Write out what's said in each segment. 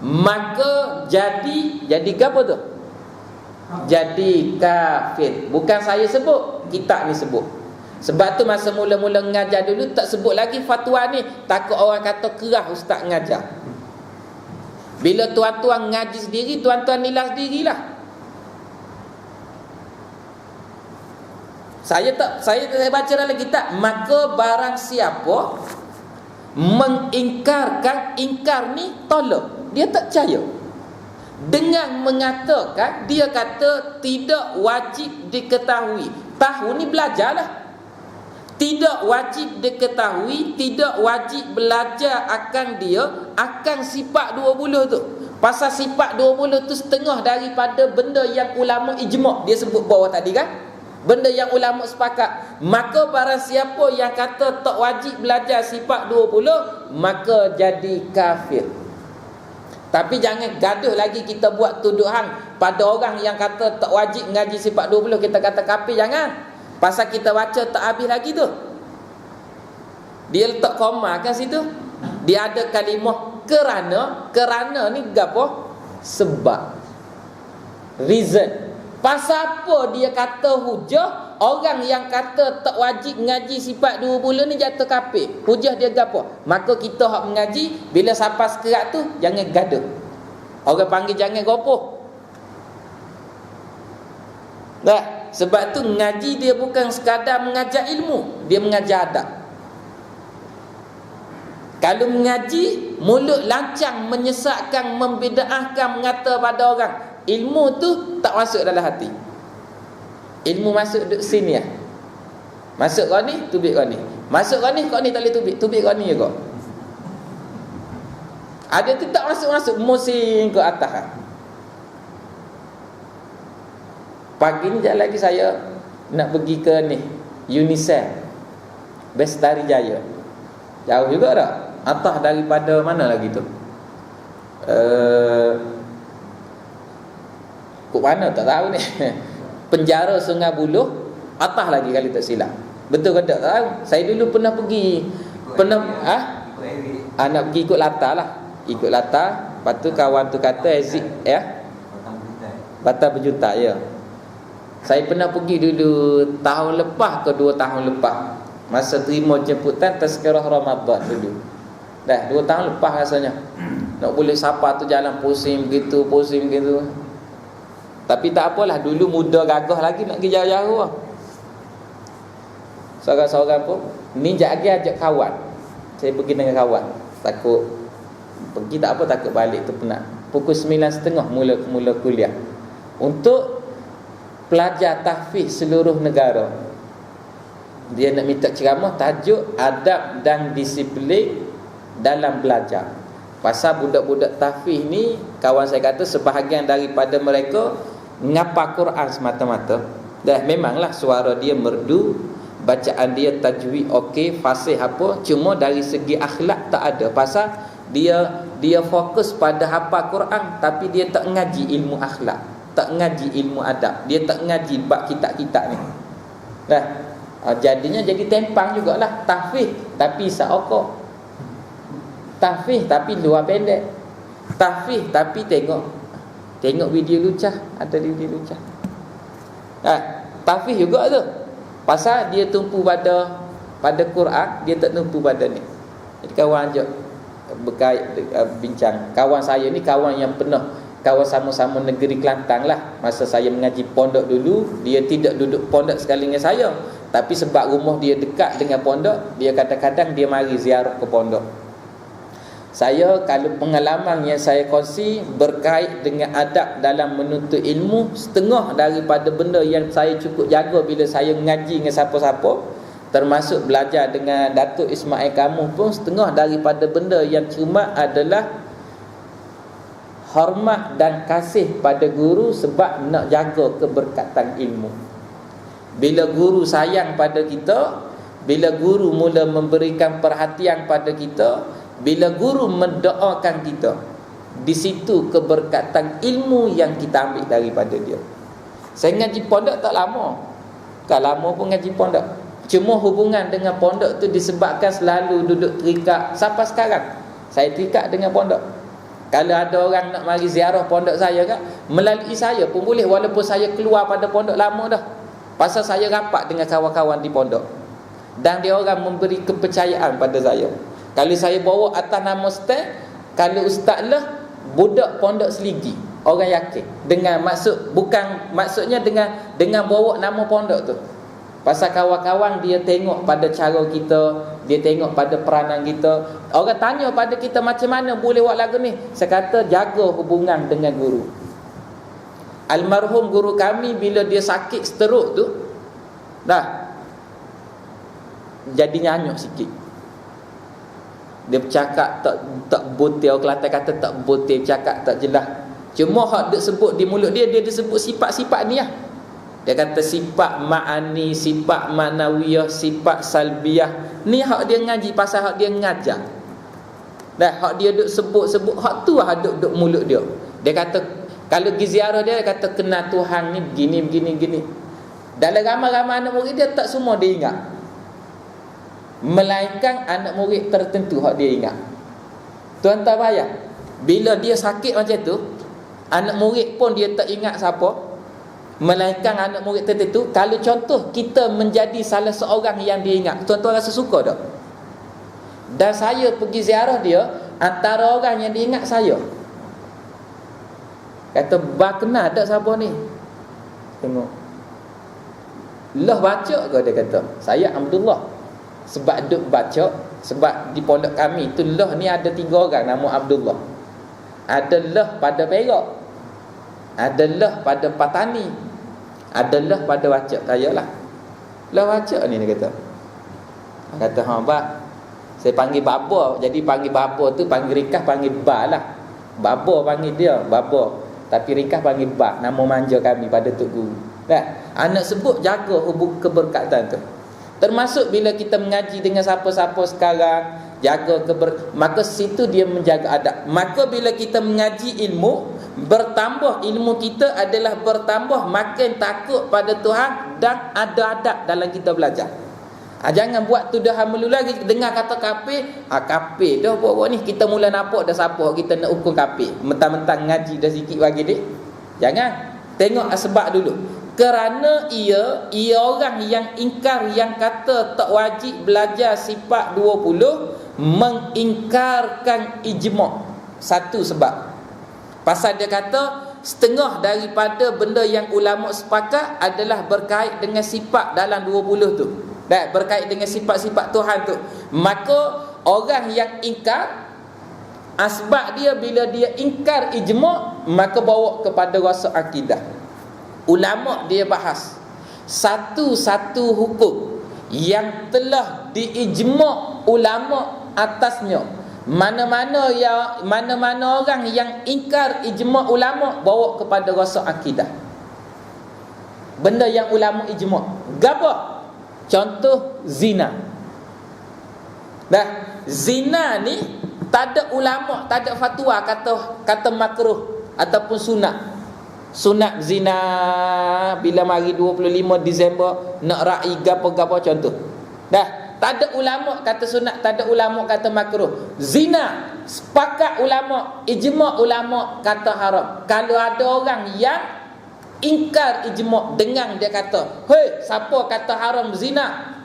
maka jadi ke apa tu? Jadi kafir. Bukan saya sebut, kitab ni sebut. Sebab tu masa mula-mula mengajar dulu tak sebut lagi fatwa ni, takut orang kata kerah ustaz mengajar. Bila tuan-tuan ngaji sendiri, tuan-tuan nilai sendirilah. Saya baca dalam kitab, maka barang siapa mengingkarkan, ingkar ni tolak, dia tak percaya, dengan mengatakan dia kata tidak wajib diketahui. Tahu ni belajarlah. Tidak wajib diketahui, tidak wajib belajar akan dia, akan sifat 20 tu. Pasal sifat 20 tu setengah daripada benda yang ulama ijma', dia sebut bawah tadi kan, benda yang ulama sepakat. Maka barang siapa yang kata tak wajib belajar sifat 20, maka jadi kafir. Tapi jangan gaduh lagi kita buat tuduhan pada orang yang kata tak wajib ngaji sifat 20, kita kata kafir, jangan. Pasal kita baca tak habis lagi tu, dia letak koma kan situ. Dia ada kalimah kerana ni gapo? Sebab, reason. Pasal apa dia kata hujah? Orang yang kata tak wajib ngaji sifat 20 ni jatuh kafir. Hujah dia gapo? Maka kita hak mengaji, bila sampai sekerat tu jangan gaduh. Orang panggil jangan gopoh. Dah. Sebab tu ngaji dia bukan sekadar mengajar ilmu, dia mengajar adab. Kalau mengaji mulut lancang, menyesatkan, membida'ahkan, mengata pada orang, ilmu tu tak masuk dalam hati. Ilmu masuk duduk sini lah. Masuk kau ni, tubik kau ni. Masuk kau ni tak boleh tubik, tubik kau ni je kau. Ada tu tak masuk-masuk, musim ke atas lah. Pagi ni sekejap lagi saya nak pergi ke ni UNICEF Bestari Jaya. Jauh juga tak? Atas daripada mana lagi tu? Kok mana tak tahu ni. Penjara Sungai Buloh, atas lagi kali tak silap. Betul ke tak tahu. Saya dulu pernah pergi, nak pergi ikut latar lah. Ikut latar. Lepas tu kawan tu kata exit ya, Batam Berjuta ya. Saya pernah pergi dulu tahun lepas ke 2 tahun lepas, masa terima jemputan tazkirah Ramadan dulu. Dah 2 tahun lepas rasanya. Nak boleh sapa tu jalan pusing begitu. Tapi tak apalah, dulu muda gagah lagi nak pergi jauh-jauh lah. Seorang-seorang pun ni ajak kawan. Saya pergi dengan kawan. Takut pergi tak apa, takut balik tu penat. Pukul 9.30 mula kuliah. Untuk pelajar tahfiz seluruh negara. Dia nak minta ceramah tajuk adab dan disiplin dalam belajar. Pasal budak-budak tahfiz ni, kawan saya kata sebahagian daripada mereka ngapal Quran semata-mata. Dah memanglah suara dia merdu, bacaan dia tajwid okey, fasih apa, cuma dari segi akhlak tak ada. Pasal dia fokus pada hafal Quran, tapi dia tak ngaji ilmu akhlak, tak ngaji ilmu adab, dia tak ngaji bab kitab-kitab ni. Dah jadinya jadi tempang jugalah. Tahfiz tapi saoko, tahfiz tapi luar pendek, tahfiz tapi tengok video lucah, ada video lucah. Tahfiz juga tu. Pasal dia tumpu pada Quran, dia tak tumpu pada ni. Jadi kawan ajak bincang. Kawan saya ni kawan yang pernah kawan sama-sama negeri Kelantan lah. Masa saya mengaji pondok dulu, dia tidak duduk pondok sekali dengan saya, tapi sebab rumah dia dekat dengan pondok, dia kadang-kadang dia mari ziarah ke pondok. Saya kalau pengalaman yang saya kongsi berkait dengan adab dalam menuntut ilmu, setengah daripada benda yang saya cukup jaga bila saya mengaji dengan siapa-siapa, termasuk belajar dengan Datuk Ismail Kamuh pun, setengah daripada benda yang cuma adalah hormat dan kasih pada guru sebab nak jaga keberkatan ilmu. Bila guru sayang pada kita, bila guru mula memberikan perhatian pada kita, bila guru mendoakan kita, di situ keberkatan ilmu yang kita ambil daripada dia. Saya ngaji pondok tak lama, tak lama pun ngaji pondok. Cuma hubungan dengan pondok tu disebabkan selalu duduk terikat. Sampai sekarang saya terikat dengan pondok. Kalau ada orang nak mari ziarah pondok saya kan, melalui saya pun boleh, walaupun saya keluar pada pondok lama dah. Pasal saya rapat dengan kawan-kawan di pondok, dan dia orang memberi kepercayaan pada saya. Kalau saya bawa atas nama ustaz, kalau ustaz lah budak pondok Seligi, orang yakin. Dengan maksud, bukan maksudnya dengan bawa nama pondok tu. Pasal kawan-kawan dia tengok pada cara kita, dia tengok pada peranan kita. Orang tanya pada kita macam mana boleh buat lagu ni. Saya kata jaga hubungan dengan guru. Almarhum guru kami bila dia sakit stroke tu, dah jadi nyanyuk sikit. Dia bercakap tak butir, orang Kelantan kata tak butir, bercakap tak jelas. Cuma hak dia sebut di mulut dia disebut sifat-sifat ni lah. Dia kata sifat ma'ani, sifat ma'nawiyah, sifat salbiyah. Ni hak dia ngaji, pasal hak dia ngajar. Dah hak dia duk sebut-sebut, hak tu lah duk mulut dia. Dia kata kalau pergi ziarah dia kata kenal Tuhan ni begini. Dalam ramai-ramai anak murid dia tak semua dia ingat. Melainkan anak murid tertentu hak dia ingat. Tuan-tuan bayang, bila dia sakit macam tu, anak murid pun dia tak ingat siapa. Melainkan anak murid tertentu. Kalau contoh kita menjadi salah seorang yang dia ingat, tuan-tuan rasa suka tak? Dan saya pergi ziarah dia, antara orang yang dia ingat saya. Kata, bah kenal tak siapa ni? Tengok, lah baca ke? Dia kata, saya Abdullah. Sebab duk baca, sebab di pondok kami tu lah ni ada 3 orang nama Abdullah. Ada lah pada Perak, ada lah pada Patani, ada lah pada Wacak. Saya lah Wacak ni, dia kata. Kata, bah saya panggil baba. Jadi panggil baba tu, panggil ringkas panggil ba lah. Baba panggil dia baba, tapi ringkas panggil ba. Nama manja kami pada Tok Guru. Anak sebut jaga hubung keberkatan tu. Termasuk bila kita mengaji dengan siapa-siapa sekarang, jaga maka situ dia menjaga adab. Maka bila kita mengaji ilmu, bertambah ilmu kita adalah bertambah makin takut pada Tuhan dan ada adab dalam kita belajar. Jangan buat tuduhan melulu lagi. Dengar kata kafir, kafir dah buat ni, kita mula nampak dah siapa kita nak hukum kafir. Mentang-mentang ngaji dah sikit bagi dia. Jangan. Tengok sebab dulu. Kerana ia orang yang ingkar, yang kata tak wajib belajar sifat 20, mengingkarkan ijma'. Satu sebab. Pasal dia kata setengah daripada benda yang ulama sepakat adalah berkait dengan sifat dalam 20 tu. Berkait dengan sifat-sifat Tuhan tu. Maka orang yang ingkar, sebab dia bila dia ingkar ijma', maka bawa kepada rasa akidah. Ulama dia bahas satu-satu hukum yang telah diijma' ulama atasnya. Mana-mana orang yang ingkar ijma' ulama, bawa kepada rasa akidah. Benda yang ulama ijma'. Gabah? Contoh zina. Zina ni tak ada ulama, tak ada fatwa kata makruh ataupun sunat. Sunat zina bila mari 25 Disember nak ra'i gapo-gapo contoh. Tak ada ulama kata sunat, tak ada ulama kata makruh. Zina sepakat ulama, ijma' ulama kata haram. Kalau ada orang yang ingkar ijma' dengan dia kata, "Hei, siapa kata haram zina?"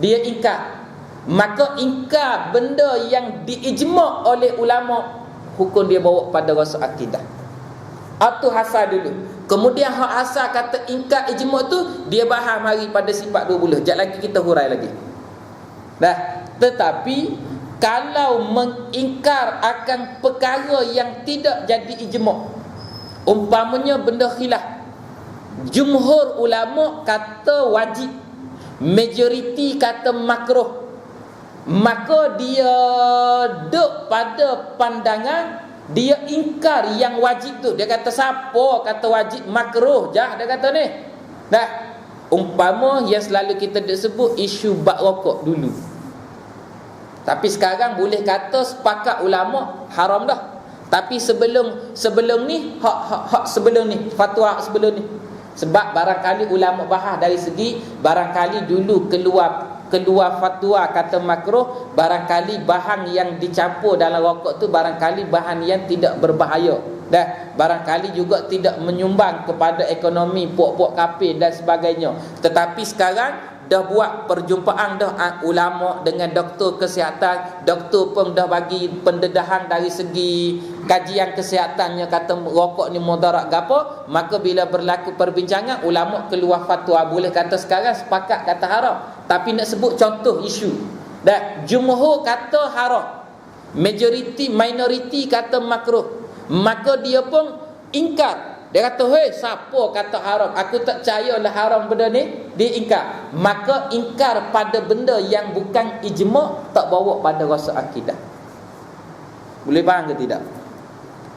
Dia ingkar. Maka ingkar benda yang diijma' oleh ulama, hukum dia bawa pada rasa akidah. Itu hasal dulu. Kemudian hak asal kata ingkar ijma' tu, dia bahas mari pada sifat 20. Sekejap lagi kita hurai lagi. Tetapi kalau mengingkar akan perkara yang tidak jadi ijma', umpamanya benda khilaf, jumhur ulama kata wajib, majoriti kata makruh, maka dia duk pada pandangan dia ingkar yang wajib tu. Dia kata siapa kata wajib, makruh jah dia kata ni. Umpama yang selalu kita sebut isu bak rokok dulu. Tapi sekarang boleh kata sepakat ulama haram dah. Tapi sebelum ni hak sebelum ni, fatwa sebelum ni. Sebab barangkali ulama bahas dari segi barangkali dulu keluar keluar fatwa kata makruh, barangkali bahan yang dicampur dalam rokok tu barangkali bahan yang tidak berbahaya, dan barangkali juga tidak menyumbang kepada ekonomi puak-puak kafir dan sebagainya. Tetapi sekarang dah buat perjumpaan dah ulama dengan doktor kesihatan, doktor pun dah bagi pendedahan dari segi kajian kesihatannya, kata rokok ni mudarat gapo. Maka bila berlaku perbincangan, ulama keluar fatwa. Boleh kata sekarang sepakat kata haram, tapi nak sebut contoh isu. Dan jumhur kata haram, minoriti kata makruh. Maka dia pun ingkar. Dia kata, hei, siapa kata haram? Aku tak percayalah haram benda ni. Dia ingkar. Maka ingkar pada benda yang bukan ijma' tak bawa pada rasa akidah. Boleh faham ke tidak?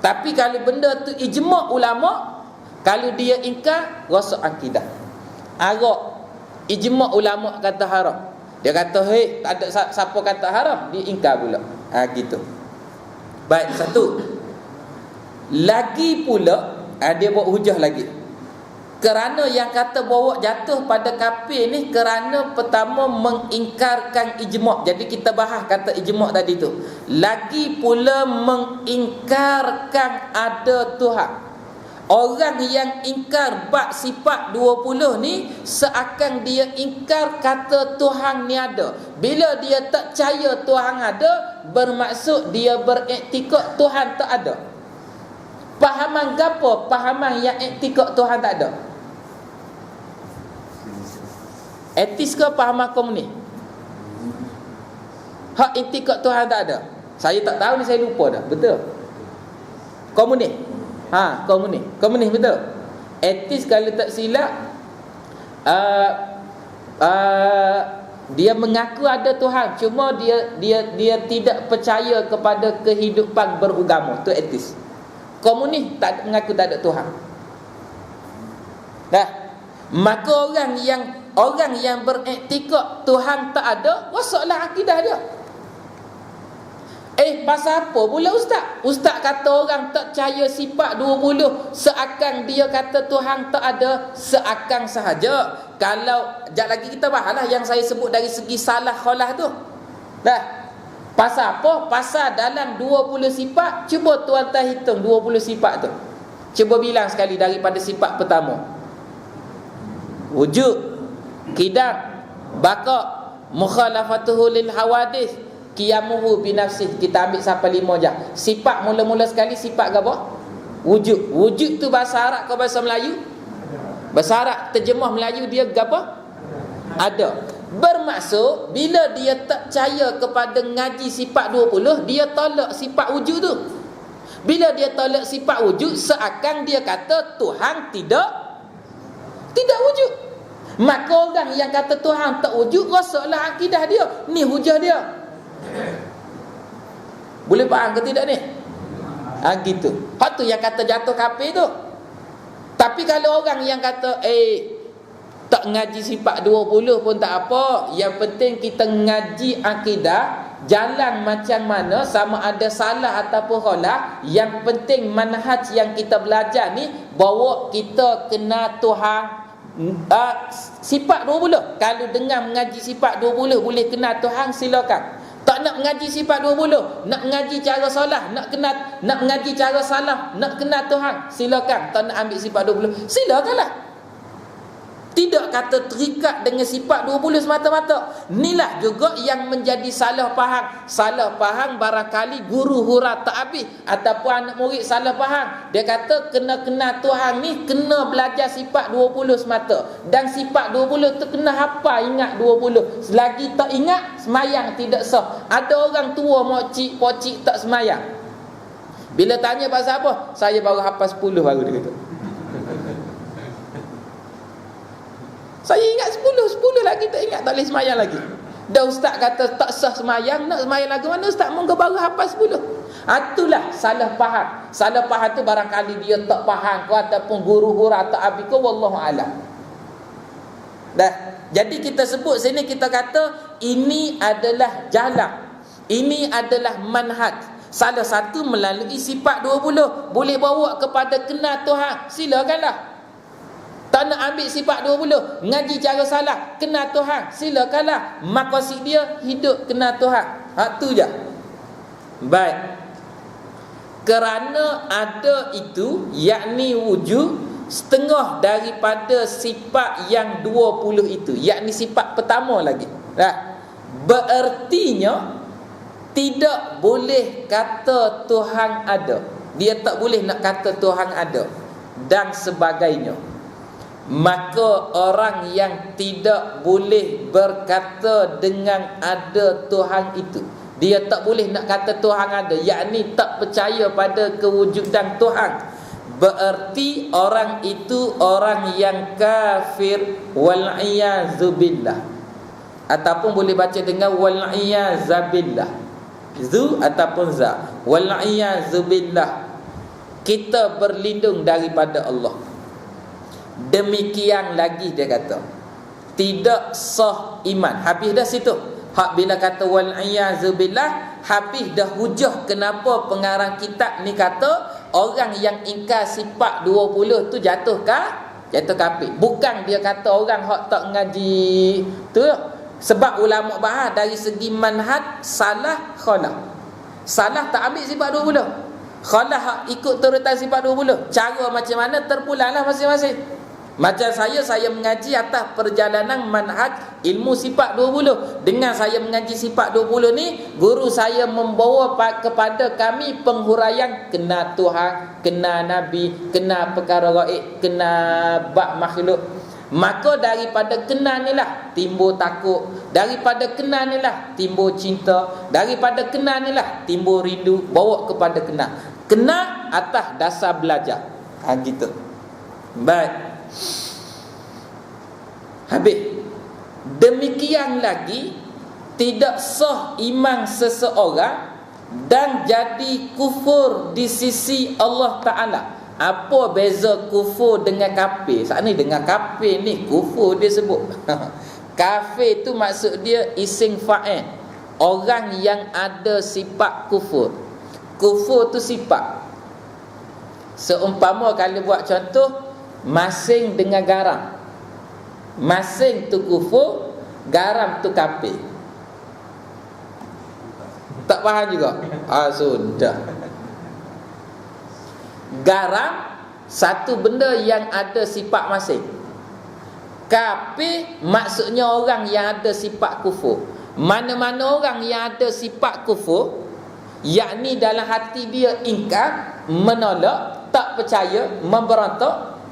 Tapi kalau benda tu ijma' ulama', kalau dia ingkar, rasa akidah. Arak, ijma' ulama' kata haram. Dia kata, hei, tak ada siapa kata haram. Dia ingkar pula. Gitu. Baik, satu. Lagi pula, dia buat hujah lagi. Kerana yang kata bawa jatuh pada kafir ni kerana pertama mengingkarkan ijma'. Jadi kita bahas kata ijma' tadi tu. Lagi pula mengingkarkan ada Tuhan. Orang yang ingkar bab sifat 20 ni seakan dia ingkar kata Tuhan ni ada. Bila dia tak percaya Tuhan ada, bermaksud dia beriktikad Tuhan tak ada. Pahaman gapo? Pahaman yang iktikad Tuhan tak ada. Etis ke pahaman komunis? Hak iktikad Tuhan tak ada. Saya tak tahu ni, saya lupa dah. Betul? Komunis. Komunis. Komunis betul. Etis kalau tak silap, dia mengaku ada Tuhan, cuma dia tidak percaya kepada kehidupan beragama. Tu etis. Komunis tak mengaku tak ada Tuhan. Dah. Maka orang yang beriktikad Tuhan tak ada, wasaklah akidah dia. Pasal apa pula ustaz? Ustaz kata orang tak percaya sifat 20 seakan dia kata Tuhan tak ada, seakan sahaja. Kalau sekejap lagi kita bahaslah yang saya sebut dari segi salah khalah tu. Dah. Pasal apa? Pasal dalam 20 sifat, cuba tuan-tuan hitung 20 sifat tu. Cuba bilang sekali daripada sifat pertama. Wujud, qidam, baqa, mukhalafatuhu lil hawadis, qiyamuhu binafsih. Kita ambil sampai 5 je. Sifat mula-mula sekali sifat apa? Wujud. Wujud tu bahasa Arab ke bahasa Melayu? Bahasa Arab terjemah Melayu dia apa? Ada. Bermaksud bila dia tak percaya kepada ngaji sifat 20, dia tolak sifat wujud tu. Bila dia tolak sifat wujud, seakan dia kata Tuhan tidak wujud. Maka orang yang kata Tuhan tak wujud, rosaklah akidah dia. Ni hujah dia. Boleh faham ke tidak ni? Gitu. Hak tu yang kata jatuh kafir tu. Tapi kalau orang yang kata tak ngaji sifat 20 pun tak apa, yang penting kita ngaji akidah, jalan macam mana, sama ada salah ataupun khalah, yang penting manhaj yang kita belajar ni bawa kita kena Tuhan. Sifat 20, kalau dengar mengaji sifat 20 boleh kena Tuhan, silakan. Tak nak mengaji sifat 20, nak mengaji cara salah, nak mengaji cara salah, nak kena Tuhan, silakan. Tak nak ambil sifat 20, silakanlah. Tidak kata terikat dengan sifat 20 semata-mata. Inilah juga yang menjadi salah faham. Salah faham barangkali guru hura tak habis, ataupun anak murid salah faham. Dia kata kena Tuhan ni kena belajar sifat 20 semata. Dan sifat 20 tu kena hafal, ingat 20. Selagi tak ingat, semayang tidak sah. Ada orang tua mokcik, pocik tak semayang. Bila tanya pasal apa? Saya baru hafal 10 baru, dia kata. Saya ingat 10 lagi tak ingat, tak boleh semayang lagi. Dah ustaz kata tak sah semayang, nak semayang lagi mana ustaz? Mungkin baru hafal 10. Itulah salah faham. Salah faham tu barangkali dia tak faham ke, ataupun guru hura tak habis ke, wallahu a'lam. Dah. Jadi kita sebut sini, kita kata ini adalah jalan, ini adalah manhaj. Salah satu melalui sifat 20 boleh bawa kepada kena Tuhan, silakanlah. Tak Tak nak ambil sifat 20, ngaji cara salah, kenal Tuhan, silakanlah. Maksud dia hidup kenal Tuhan. Hak tu je. Baik. Kerana ada itu, yakni wujud setengah daripada sifat yang 20 itu, yakni sifat pertama lagi. Berertinya tidak boleh kata Tuhan ada. Dia tak boleh nak kata Tuhan ada dan sebagainya. Maka orang yang tidak boleh berkata dengan ada Tuhan itu, dia tak boleh nak kata Tuhan ada, yakni tak percaya pada kewujudan Tuhan, bererti orang itu orang yang kafir, wal-iyazubillah. Ataupun boleh baca dengan wal-iyazubillah, zu ataupun za, wal-iyazubillah. Kita berlindung daripada Allah. Demikian lagi dia kata, tidak sah iman. Habis dah situ. Hak bila kata wal-iyazubillah, habis dah hujah kenapa pengarang kitab ni kata orang yang ingkar sifat 20 tu jatuh kafir. Bukan dia kata orang hak tak ngaji tu. Sebab ulama bahas dari segi manhaj salah khalah. Salah tak ambil sifat 20. Khalah hak ikut turutan sifat 20. Cara macam mana terpulanglah masing-masing. Macam saya mengaji atas perjalanan manhaj ilmu sifat 20. Dengan saya mengaji sifat 20 ni, guru saya membawa kepada kami penghuraian kenal Tuhan, kenal Nabi, kenal perkara gaib, kenal bab makhluk. Maka daripada kenal ni lah timbul takut, daripada kenal ni lah timbul cinta, daripada kenal ni lah timbul rindu, bawa kepada kenal. Kenal atas dasar belajar. Gitu. Baik. Habis. Demikian lagi tidak sah iman seseorang dan jadi kufur di sisi Allah Ta'ala. Apa beza kufur dengan kafir? Saat ni dengan kafir ni kufur dia sebut. Kafir tu maksud dia isim fa'il, orang yang ada sifat kufur. Kufur tu sifat. Seumpama kalau buat contoh, masing dengan garam. Masing tu kufur, garam tu kafir. Tak faham juga? Sudah. Garam satu benda yang ada sifat masing. Kafir maksudnya orang yang ada sifat kufur. Mana-mana orang yang ada sifat kufur, yakni dalam hati dia ingkar, menolak, tak percaya, memberontak,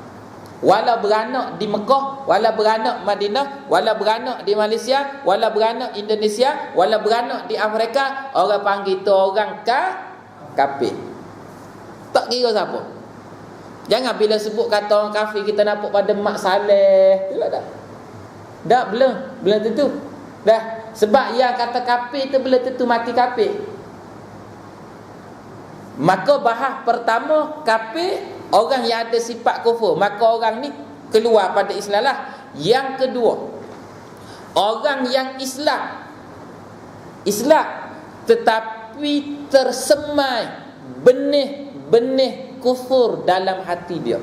walau beranak di Mekah, walau beranak Madinah, walau beranak di Malaysia, walau beranak Indonesia, walau beranak di Afrika, orang panggil tu orang kafir. Tak kira siapa. Jangan bila sebut kata orang kafir kita nampak pada Mak Saleh. Tak dah. Dah belum tentu. Dah, sebab yang kata kafir tu belum tentu mati kafir. Maka bahas pertama kafir, orang yang ada sifat kufur, maka orang ni keluar pada Islam lah. Yang kedua, orang yang Islam tetapi tersemai benih kufur dalam hati dia.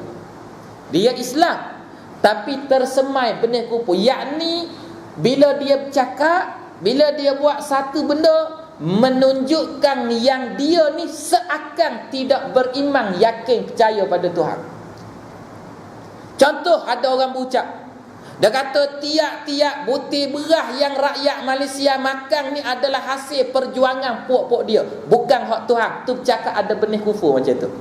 Dia Islam tapi tersemai benih kufur, yakni bila dia bercakap, bila dia buat satu benda, menunjukkan yang dia ni seakan tidak beriman, yakin, percaya pada Tuhan. Contoh, ada orang berucap, dia kata tiap-tiap butir beras yang rakyat Malaysia makan ni adalah hasil perjuangan puak-puak dia, bukan hak Tuhan. Tu bercakap ada benih kufur macam tu.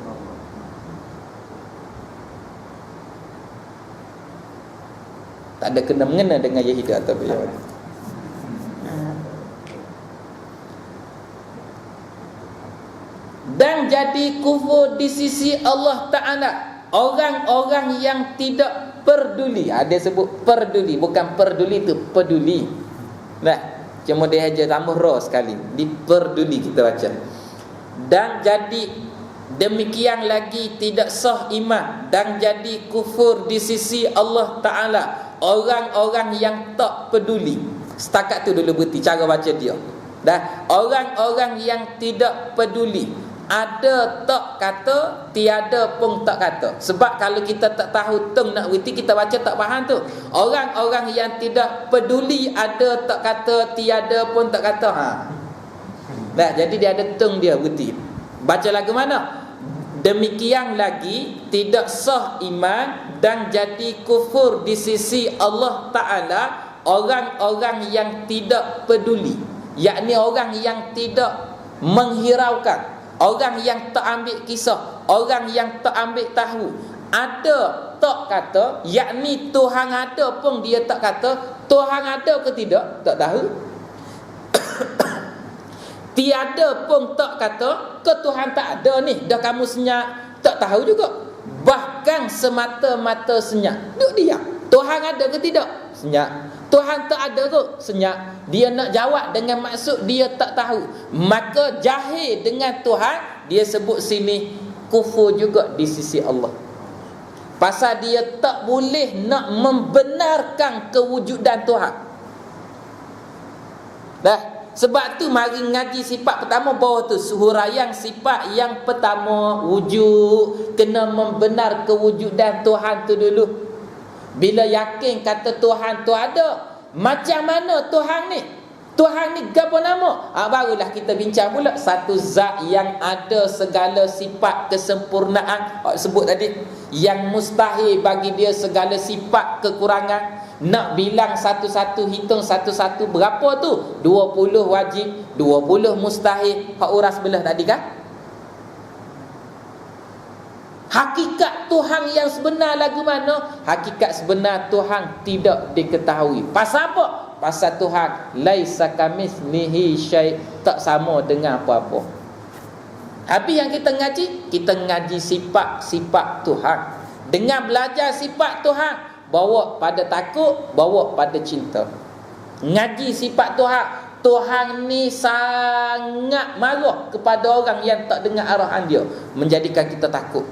Tak ada kena-mengena dengan Yahidah atau beliau. Dan jadi kufur di sisi Allah Ta'ala orang-orang yang tidak peduli. Dia sebut peduli, bukan peduli, tu peduli. Nah, cuma dia aja tambah ra sekali, diperduli kita baca. Dan jadi demikian lagi tidak sah iman dan jadi kufur di sisi Allah Ta'ala orang-orang yang tak peduli. Setakat tu dulu berhenti cara baca dia. Dah, orang-orang yang tidak peduli ada tak kata, tiada pun tak kata. Sebab kalau kita tak tahu teng nak witi, kita baca tak faham tu. Orang-orang yang tidak peduli ada tak kata, tiada pun tak kata. Dah, jadi dia ada teng dia witi. Baca lagu mana? Demikian lagi tidak sah iman dan jadi kufur di sisi Allah Ta'ala orang-orang yang tidak peduli, yakni orang yang tidak menghiraukan, orang yang tak ambil kisah, orang yang tak ambil tahu. Ada tak kata, yakni Tuhan ada pun dia tak kata. Tuhan ada ke tidak? Tak tahu. Tiada pun tak kata, ke Tuhan tak ada ni, dah kamu senyap, tak tahu juga. Bahkan semata-mata senyap, duduk diam. Tuhan ada ke tidak? Senyap. Tuhan tak ada tu? Senyap. Dia nak jawab dengan maksud dia tak tahu. Maka jahil dengan Tuhan, dia sebut sini kufur juga di sisi Allah. Pasal dia tak boleh nak membenarkan kewujudan Tuhan. Dah. Sebab tu mari ngaji sifat pertama bawah tu, huraian sifat yang pertama wujud, kena membenar kewujudan Tuhan tu dulu. Bila yakin kata Tuhan tu ada, macam mana Tuhan ni? Tuhan ni gapo nama? Barulah kita bincang pula satu zat yang ada segala sifat kesempurnaan. Sebut tadi yang mustahil bagi dia segala sifat kekurangan. Nak bilang satu-satu, hitung satu-satu berapa tu? 20 wajib, 20 mustahil. Hak uras belah tadi kan? Hakikat Tuhan yang sebenar lagu mana? Hakikat sebenar Tuhan tidak diketahui. Pasal apa? Pasal Tuhan laisa kamitslihi syai', tak sama dengan apa-apa. Habis yang kita ngaji sifat-sifat Tuhan. Dengan belajar sifat Tuhan, bawa pada takut, bawa pada cinta. Ngaji sifat Tuhan. Tuhan ni sangat marah kepada orang yang tak dengar arahan dia, menjadikan kita takut.